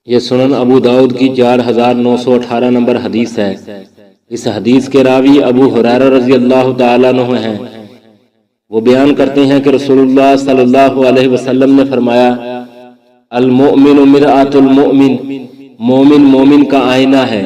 یہ سنن ابو داؤد کی 4918 نمبر حدیث ہے۔ اس حدیث کے راوی ابو ہریرہ رضی اللہ تعالیٰ عنہ ہیں۔ وہ بیان کرتے ہیں کہ رسول اللہ صلی اللہ علیہ وسلم نے فرمایا، المؤمن مرآۃ المؤمن، مومن مومن کا آئینہ ہے۔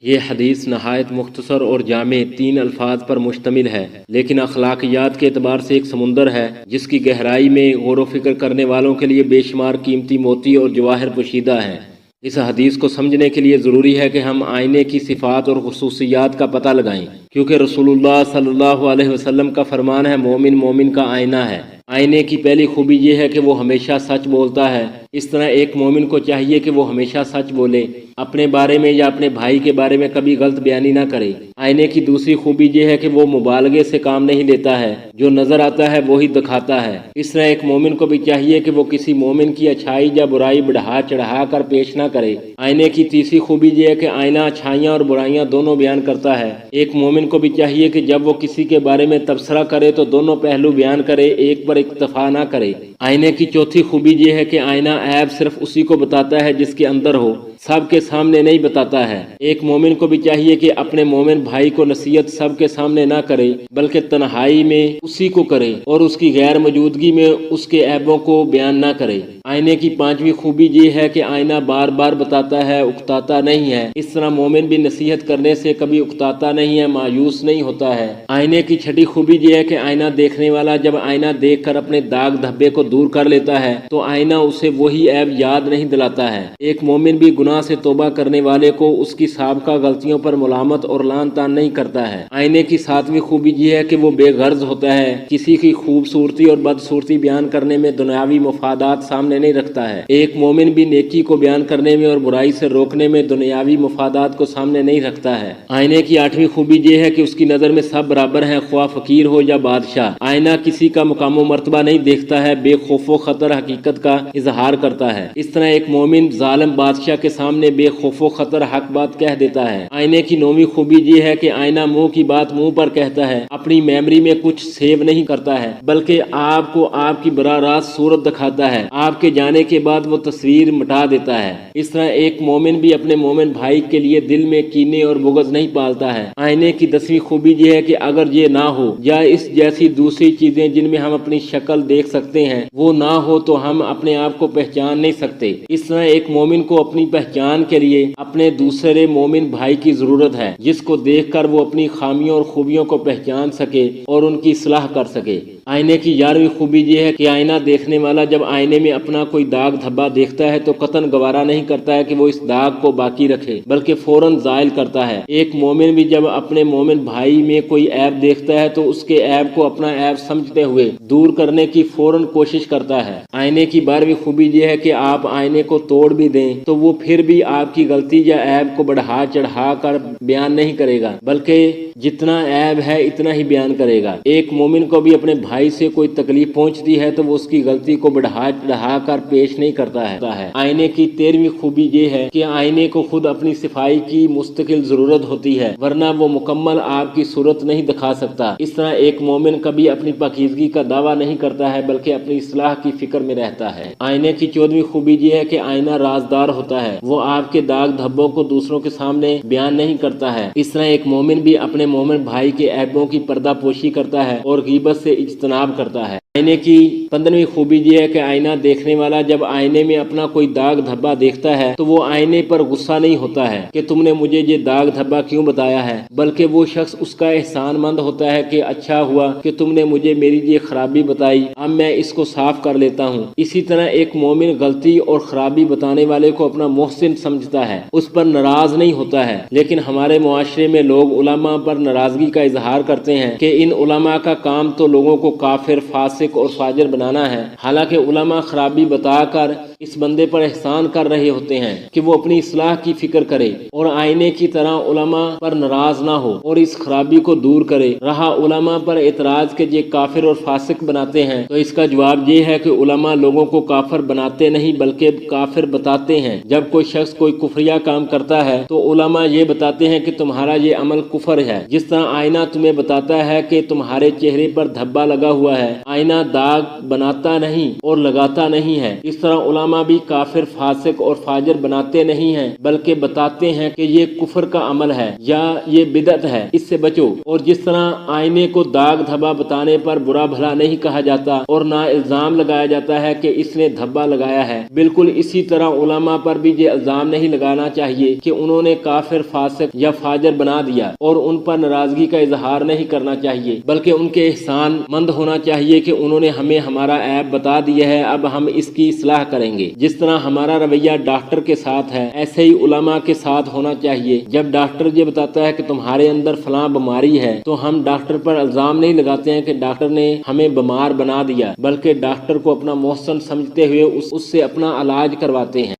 یہ حدیث نہایت مختصر اور جامع 3 الفاظ پر مشتمل ہے، لیکن اخلاقیات کے اعتبار سے ایک سمندر ہے جس کی گہرائی میں غور و فکر کرنے والوں کے لیے بے شمار قیمتی موتی اور جواہر پوشیدہ ہیں۔ اس حدیث کو سمجھنے کے لیے ضروری ہے کہ ہم آئینے کی صفات اور خصوصیات کا پتہ لگائیں، کیونکہ رسول اللہ صلی اللہ علیہ وسلم کا فرمان ہے، مومن مومن کا آئینہ ہے۔ آئینے کی پہلی خوبی یہ ہے کہ وہ ہمیشہ سچ بولتا ہے۔ اس طرح ایک مومن کو چاہیے کہ وہ ہمیشہ سچ بولے، اپنے بارے میں یا اپنے بھائی کے بارے میں کبھی غلط بیانی نہ کرے۔ آئینے کی دوسری خوبی یہ ہے کہ وہ مبالغے سے کام نہیں لیتا ہے، جو نظر آتا ہے وہی دکھاتا ہے۔ اس طرح ایک مومن کو بھی چاہیے کہ وہ کسی مومن کی اچھائی یا برائی بڑھا چڑھا کر پیش نہ کرے۔ آئینے کی تیسری خوبی یہ ہے کہ آئینہ اچھائیاں اور برائیاں دونوں بیان کرتا ہے۔ ایک مومن کو بھی چاہیے کہ جب وہ کسی کے بارے میں تبصرہ کرے تو دونوں پہلو بیان کرے، ایک پر اکتفا نہ کرے۔ آئینے کی چوتھی خوبی یہ ہے کہ آئینہ عیب صرف اسی کو بتاتا ہے جس کے اندر ہو، سب کے سامنے نہیں بتاتا ہے۔ ایک مومن کو بھی چاہیے کہ اپنے مومن بھائی کو نصیحت سب کے سامنے نہ کرے، بلکہ تنہائی میں اسی کو کرے اور اس کی غیر موجودگی میں اس کے عیبوں کو بیان نہ کرے۔ آئینے کی پانچویں خوبی یہ ہے کہ آئینہ بار بار بتاتا ہے، اکتاتا نہیں ہے۔ اس طرح مومن بھی نصیحت کرنے سے کبھی اکتاتا نہیں ہے، مایوس نہیں ہوتا ہے۔ آئینے کی چھٹی خوبی یہ ہے کہ آئینہ دیکھنے والا جب آئینہ دیکھ کر اپنے داغ دھبے کو دور کر لیتا ہے تو آئینہ اسے وہی عیب یاد نہیں دلاتا ہے۔ ایک مومن بھی گناہ سے توبہ کرنے والے کو اس کی سابقہ غلطیوں پر ملامت اور لعن طعن نہیں کرتا ہے۔ آئینے کی ساتویں خوبی یہ ہے کہ وہ بے غرض ہوتا ہے، کسی کی خوبصورتی اور بدصورتی بیان کرنے میں دنیاوی مفادات سامنے نہیں رکھتا ہے۔ ایک مومن بھی نیکی کو بیان کرنے میں اور برائی سے روکنے میں دنیاوی مفادات کو سامنے نہیں رکھتا ہے۔ آئینے کی آٹھویں خوبی یہ ہے کہ اس کی نظر میں سب برابر ہیں، خواہ فقیر ہو یا بادشاہ۔ آئینہ کسی کا مقام و مرتبہ نہیں دیکھتا ہے، بے خوف و خطر حقیقت کا اظہار کرتا ہے۔ اس طرح ایک مومن ظالم بادشاہ کے سامنے بے خوف و خطر حق بات کہہ دیتا ہے۔ آئینے کی نویں خوبی یہ ہے کہ آئینہ منہ کی بات منہ پر کہتا ہے، اپنی میموری میں کچھ سیو نہیں کرتا ہے، بلکہ آپ کو آپ کی براہ راست صورت دکھاتا ہے، آپ کے جانے کے بعد وہ تصویر مٹا دیتا ہے۔ اس طرح ایک مومن بھی اپنے مومن بھائی کے لیے دل میں کینے اور بغض نہیں پالتا ہے۔ آئینے کی 10ویں خوبی یہ ہے کہ اگر یہ نہ ہو یا اس جیسی دوسری چیزیں جن میں ہم اپنی شکل دیکھ سکتے ہیں وہ نہ ہو تو ہم اپنے آپ کو پہچان نہیں سکتے۔ اس طرح ایک مومن کو اپنی پہچان کے لیے اپنے دوسرے مومن بھائی کی ضرورت ہے، جس کو دیکھ کر وہ اپنی خامیوں اور خوبیوں کو پہچان سکے اور ان کی اصلاح کر سکے۔ آئینے کی 11ویں خوبی یہ ہے کہ آئینہ دیکھنے والا جب آئینے میں اپنا کوئی داغ دھبا دیکھتا ہے تو قطعاً گوارا نہیں کرتا ہے کہ وہ اس داغ کو باقی رکھے، بلکہ فوراً زائل کرتا ہے۔ ایک مومن بھی جب اپنے مومن بھائی میں کوئی عیب دیکھتا ہے تو اس کے عیب کو اپنا عیب سمجھتے ہوئے دور کرنے کی فوراً کوشش کرتا ہے۔ آئینے کی 12ویں خوبی یہ ہے کہ آپ آئینے کو توڑ بھی دیں تو وہ پھر بھی آپ کی غلطی یا عیب کو بڑھا چڑھا کر بیان نہیں کرے گا، بلکہ جتنا عیب ہے اتنا ہی بیان کرے گا۔ ایک مومن کو بھی اپنے بھائی سے کوئی تکلیف پہنچتی ہے تو وہ اس کی غلطی کو بڑھا چڑھا کر پیش نہیں کرتا ہے۔ آئینے کی 13ویں خوبی یہ ہے کہ آئینے کو خود اپنی صفائی کی مستقل ضرورت ہوتی ہے، ورنہ وہ مکمل آپ کی صورت نہیں دکھا سکتا۔ اس طرح ایک مومن کبھی اپنی پاکیزگی کا دعویٰ نہیں کرتا ہے، بلکہ اپنی اصلاح کی فکر میں رہتا ہے۔ آئینے کی 14ویں خوبی یہ ہے کہ آئینہ رازدار ہوتا ہے، وہ آپ کے داغ دھبوں کو دوسروں کے سامنے بیان نہیں کرتا ہے۔ اس طرح ایک مومن بھی اپنے مومن بھائی کے عیبوں کی پردہ پوشی کرتا ہے اور غیبت سے اجتناب کرتا ہے۔ آئینے کی 15ویں خوبی یہ ہے کہ آئینہ دیکھنے والا جب آئینے میں اپنا کوئی داغ دھبا دیکھتا ہے تو وہ آئینے پر غصہ نہیں ہوتا ہے کہ تم نے مجھے یہ داغ دھبا کیوں بتایا ہے، بلکہ وہ شخص اس کا احسان مند ہوتا ہے کہ اچھا ہوا کہ تم نے مجھے میری یہ خرابی بتائی، اب میں اس کو صاف کر لیتا ہوں۔ اسی طرح ایک مومن غلطی اور خرابی بتانے والے کو اپنا محسن سمجھتا ہے، اس پر ناراض نہیں ہوتا ہے۔ لیکن ہمارے معاشرے میں لوگ علماء پر ناراضگی کا اظہار کرتے ہیں کہ ان علماء کا کام تو لوگوں کو کافر، فاسق اور فاجر بنانا ہے، حالانکہ علماء خرابی بتا کر اس بندے پر احسان کر رہے ہوتے ہیں کہ وہ اپنی اصلاح کی فکر کرے اور آئینے کی طرح علماء پر ناراض نہ ہو اور اس خرابی کو دور کرے۔ رہا علماء پر اعتراض کہ یہ کافر اور فاسق بناتے ہیں، تو اس کا جواب یہ ہے کہ علماء لوگوں کو کافر بناتے نہیں بلکہ کافر بتاتے ہیں۔ جب کوئی شخص کوئی کفریہ کام کرتا ہے تو علماء یہ بتاتے ہیں کہ تمہارا یہ عمل کفر ہے، جس طرح آئینہ تمہیں بتاتا ہے کہ تمہارے چہرے پر دھبا لگا ہوا ہے۔ آئینہ آئینہ داغ بناتا نہیں اور لگاتا نہیں ہے، اس طرح علماء بھی کافر، فاسق اور فاجر بناتے نہیں ہیں، بلکہ بتاتے ہیں کہ یہ کفر کا عمل ہے یا یہ بدعت ہے، اس سے بچو۔ اور جس طرح آئینے کو داغ دھبا بتانے پر برا بھلا نہیں کہا جاتا اور نہ الزام لگایا جاتا ہے کہ اس نے دھبا لگایا ہے، بالکل اسی طرح علماء پر بھی یہ الزام نہیں لگانا چاہیے کہ انہوں نے کافر، فاسق یا فاجر بنا دیا، اور ان پر ناراضگی کا اظہار نہیں کرنا چاہیے، بلکہ ان کے احسان مند ہونا چاہیے کہ انہوں نے ہمیں ہمارا عیب بتا دیا ہے، اب ہم اس کی اصلاح کریں گے۔ جس طرح ہمارا رویہ ڈاکٹر کے ساتھ ہے، ایسے ہی علماء کے ساتھ ہونا چاہیے۔ جب ڈاکٹر یہ بتاتا ہے کہ تمہارے اندر فلاں بیماری ہے تو ہم ڈاکٹر پر الزام نہیں لگاتے ہیں کہ ڈاکٹر نے ہمیں بیمار بنا دیا، بلکہ ڈاکٹر کو اپنا محسن سمجھتے ہوئے اس سے اپنا علاج کرواتے ہیں۔